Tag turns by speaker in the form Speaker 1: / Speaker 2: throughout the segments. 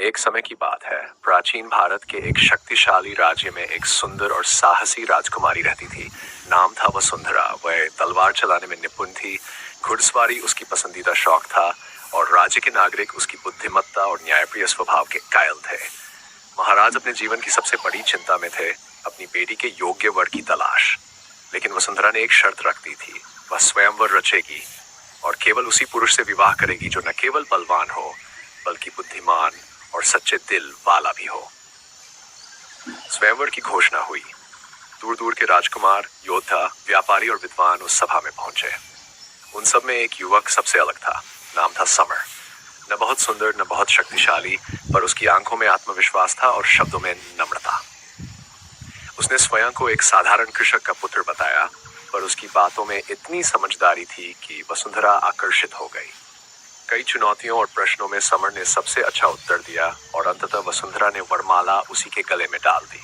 Speaker 1: एक समय की बात है, प्राचीन भारत के एक शक्तिशाली राज्य में एक सुंदर और साहसी राजकुमारी रहती थी। नाम था वसुंधरा। वह तलवार चलाने में निपुण थी, घुड़सवारी उसकी पसंदीदा शौक था और राज्य के नागरिक उसकी बुद्धिमत्ता और न्यायप्रिय स्वभाव के कायल थे। महाराज अपने जीवन की सबसे बड़ी चिंता में थे, अपनी बेटी के योग्य वर की तलाश। लेकिन वसुंधरा ने एक शर्त रख दी थी, वह स्वयंवर रचेगी और केवल उसी पुरुष से विवाह करेगी जो न केवल बलवान हो बल्कि बुद्धिमान और सच्चे दिल वाला भी हो। स्वयंवर की घोषणा हुई। दूर दूर के राजकुमार, योद्धा, व्यापारी और विद्वान उस सभा में पहुंचे। उन सब में एक युवक सबसे अलग था। नाम था समर। न बहुत सुंदर, न बहुत शक्तिशाली, पर उसकी आंखों में आत्मविश्वास था और शब्दों में नम्रता। उसने स्वयं को एक साधारण कृषक का पुत्र बताया, पर उसकी बातों में इतनी समझदारी थी कि वसुंधरा आकर्षित हो गई। कई चुनौतियों और प्रश्नों में समर ने सबसे अच्छा उत्तर दिया और अंततः वसुंधरा ने वरमाला उसी के गले में डाल दी।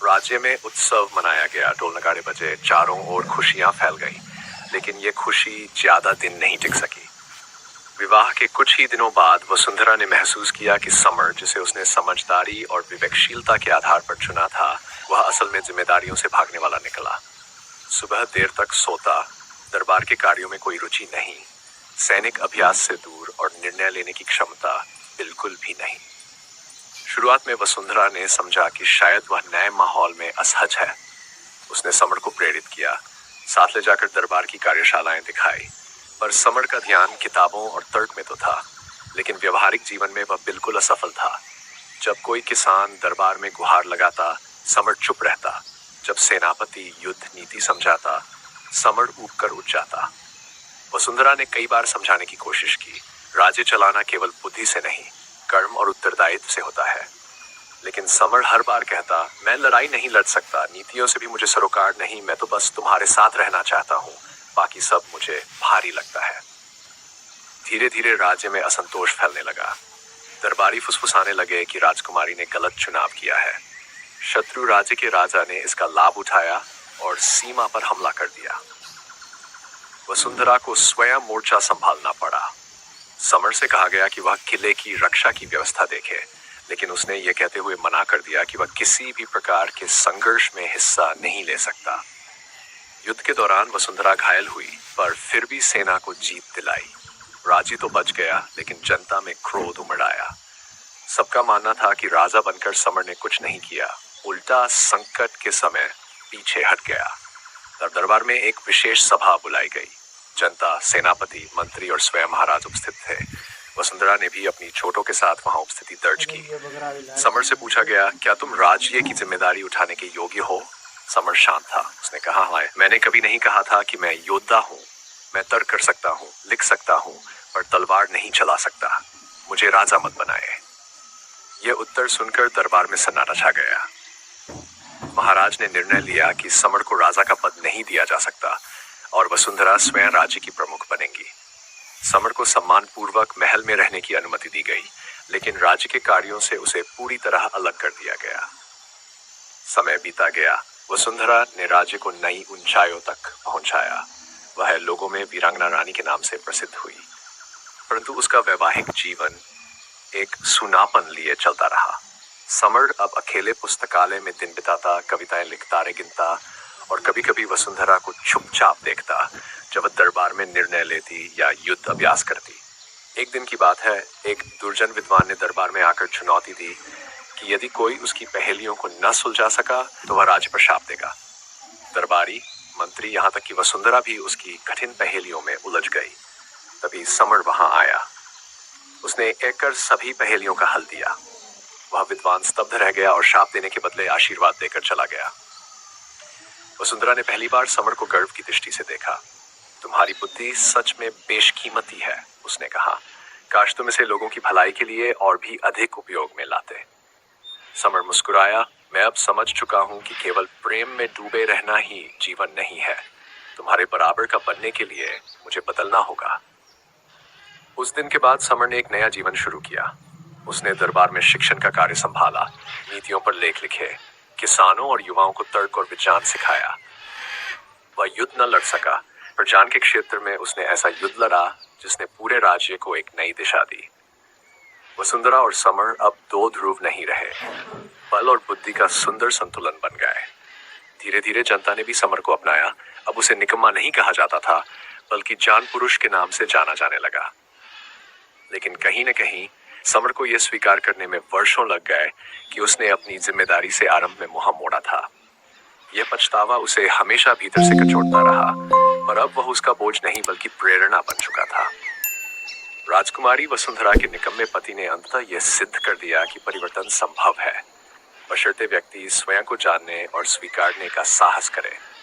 Speaker 1: राज्य में उत्सव मनाया गया, ढोल नगाड़े बजे, चारों ओर खुशियां फैल गईं, लेकिन ये खुशी ज्यादा दिन नहीं टिक सकी। विवाह के कुछ ही दिनों बाद वसुंधरा ने महसूस किया कि समर, जिसे उसने समझदारी और विवेकशीलता के आधार पर चुना था, वह असल में जिम्मेदारियों से भागने वाला निकला। सुबह देर तक सोता, दरबार के कार्यों में कोई रुचि नहीं, सैनिक अभ्यास से दूर और निर्णय लेने की क्षमता बिल्कुल भी नहीं। शुरुआत में वसुंधरा ने समझा कि शायद वह नए माहौल में असहज है। उसने समर को प्रेरित किया, साथ ले जाकर दरबार की कार्यशालाएं दिखाई, पर समर का ध्यान किताबों और तर्क में तो था, लेकिन व्यवहारिक जीवन में वह बिल्कुल असफल था। जब कोई किसान दरबार में गुहार लगाता, समर चुप रहता। जब सेनापति युद्ध नीति समझाता, समर ऊबकर उठ जाता। वसुंधरा ने कई बार समझाने की कोशिश की, राज्य चलाना केवल बुद्धि से नहीं, कर्म और उत्तरदायित्व से होता है। लेकिन समर हर बार कहता, मैं लड़ाई नहीं लड़ सकता, नीतियों से भी मुझे सरोकार नहीं, मैं तो बस तुम्हारे साथ रहना चाहता हूँ, बाकी सब मुझे भारी लगता है। धीरे धीरे राज्य में असंतोष फैलने लगा। दरबारी फुसफुसाने लगे कि राजकुमारी ने गलत चुनाव किया है। शत्रु राज्य के राजा ने इसका लाभ उठाया और सीमा पर हमला कर दिया। वसुंधरा को स्वयं मोर्चा संभालना पड़ा। समर से कहा गया कि वह किले की रक्षा की व्यवस्था देखे, लेकिन उसने यह कहते हुए मना कर दिया कि वह किसी भी प्रकार के संघर्ष में हिस्सा नहीं ले सकता। युद्ध के दौरान वसुंधरा घायल हुई, पर फिर भी सेना को जीत दिलाई। राज्य तो बच गया, लेकिन जनता में क्रोध उमड़ आया। सबका मानना था कि राजा बनकर समर ने कुछ नहीं किया, उल्टा संकट के समय पीछे हट गया। तब दरबार में एक विशेष सभा बुलाई गई। जनता, सेनापति, मंत्री और स्वयं महाराज उपस्थित थे। वसुंधरा ने भी अपनी छोटों के साथ वहां उपस्थिति दर्ज की। समर से पूछा गया, क्या तुम राज्य की जिम्मेदारी उठाने के योग्य हो? समर शांत था। उसने कहा, हाँ, मैंने कभी नहीं कहा था कि मैं योद्धा हूँ। मैं तर्क कर सकता हूँ, लिख सकता हूँ, पर तलवार नहीं चला सकता। मुझे राजा मत बनाए। यह उत्तर सुनकर दरबार में सन्नाटा छा गया। महाराज ने निर्णय लिया कि समर को राजा का पद नहीं दिया जा सकता और वसुंधरा स्वयं राज्य की प्रमुख बनेंगी। समर को सम्मान पूर्वक महल में रहने की अनुमति दी गई, लेकिन राज्य के कार्यों से उसे पूरी तरह अलग कर दिया गया। समय बीता गया। वसुंधरा ने राज्य को नई ऊंचाइयों तक पहुंचाया। वह लोगों में वीरांगना रानी के नाम से प्रसिद्ध हुई, परंतु उसका वैवाहिक जीवन एक सूनापन लिए चलता रहा। समर अब अकेले पुस्तकालय में दिन बिताता, कविताएं लिखता, तारे गिनता और कभी कभी वसुंधरा को चुपचाप देखता जब वह दरबार में निर्णय लेती या युद्ध अभ्यास करती। एक दिन की बात है, एक दुर्जन विद्वान ने दरबार में आकर चुनौती दी कि यदि कोई उसकी पहेलियों को न सुलझा सका तो वह राज्य पर शाप देगा। दरबारी, मंत्री, यहाँ तक कि वसुंधरा भी उसकी कठिन पहेलियों में उलझ गई। तभी समर वहां आया। उसने एक कर सभी पहेलियों का हल दिया। वह विद्वान स्तब्ध रह गया और शाप देने के बदले आशीर्वाद देकर चला गया। वसुंधरा ने पहली बार समर को गर्व की दृष्टि से देखा। तुम्हारी बुद्धि सच में बेशकीमती है, उसने कहा। काश तुम इसे लोगों की भलाई के लिए और भी अधिक उपयोग में लाते। समर मुस्कुराया। मैं अब समझ चुका हूं कि केवल प्रेम में डूबे रहना ही जीवन नहीं है। तुम्हारे बराबर का बनने के लिए मुझे बदलना होगा। उस दिन के बाद समर ने एक नया जीवन शुरू किया। उसने दरबार में शिक्षण का कार्य संभाला, नीतियों पर लेख लिखे, किसानों और युवाओं को तर्क और विज्ञान सिखाया। वह युद्ध न लड़ सका, पर ज्ञान के क्षेत्र में उसने ऐसा युद्ध लड़ा जिसने पूरे राज्य को एक नई दिशा दी। वसुंधरा और समर अब दो ध्रुव नहीं रहे, बल और बुद्धि का सुंदर संतुलन बन गए। धीरे धीरे जनता ने भी समर को अपनाया। अब उसे निकम्मा नहीं कहा जाता था, बल्कि जान पुरुष के नाम से जाना जाने लगा। लेकिन कहीं न कहीं समर को यह स्वीकार करने में वर्षों लग गए कि उसने अपनी जिम्मेदारी से आरंभ में मुंह मोड़ा था। यह पछतावा उसे हमेशा भीतर से कचोटता रहा, पर अब वह उसका बोझ नहीं बल्कि प्रेरणा बन चुका था। राजकुमारी वसुंधरा के निकम्मे पति ने अंततः यह सिद्ध कर दिया कि परिवर्तन संभव है, बशर्ते व्यक्ति स्वयं को जानने और स्वीकारने का साहस करे।